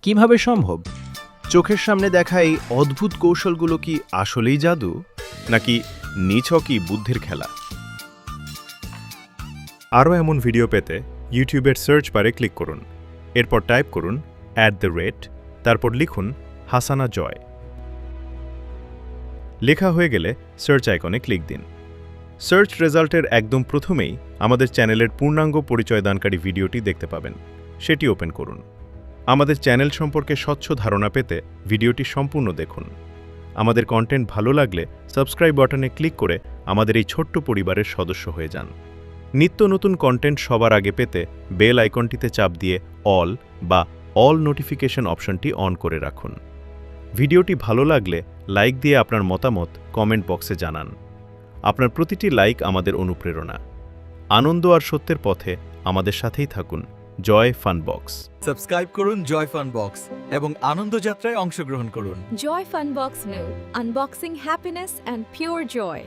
কিভাবে সম্ভব? চোখের সামনে দেখা এই অদ্ভুত কৌশলগুলো কি আসলেই জাদু, নাকি নিছকই বুদ্ধির খেলা? আরও এমন ভিডিও পেতে ইউটিউবের সার্চ বারে ক্লিক করুন। এরপর টাইপ করুন তারপর লিখুন হাসানা জয়। লেখা হয়ে গেলে সার্চ আইকনে ক্লিক দিন। সার্চ রেজাল্টের একদম প্রথমেই আমাদের চ্যানেলের পূর্ণাঙ্গ পরিচয়দানকারী ভিডিওটি দেখতে পাবেন। সেটি ওপেন করুন। আমাদের চ্যানেল সম্পর্কে স্বচ্ছ ধারণা পেতে ভিডিওটি সম্পূর্ণ দেখুন। আমাদের কন্টেন্ট ভালো লাগলে সাবস্ক্রাইব বাটনে ক্লিক করে আমাদের এই ছোট্ট পরিবারের সদস্য হয়ে যান। নিত্য নতুন কন্টেন্ট সবার আগে পেতে বেল আইকনটিতে চাপ দিয়ে অল নোটিফিকেশন অপশনটি অন করে রাখুন। ভিডিওটি ভালো লাগলে লাইক দিয়ে আপনার মতামত কমেন্ট বক্সে জানান। আপনার প্রতিটি লাইক আমাদের অনুপ্রেরণা। আনন্দ আর সত্যের পথে আমাদের সাথেই থাকুন। জয় ফান বক্স। সাবস্ক্রাইব করুন জয় ফান বক্স এবং আনন্দ যাত্রায় অংশগ্রহণ করুন। Joy Fun Box New, unboxing happiness and pure joy.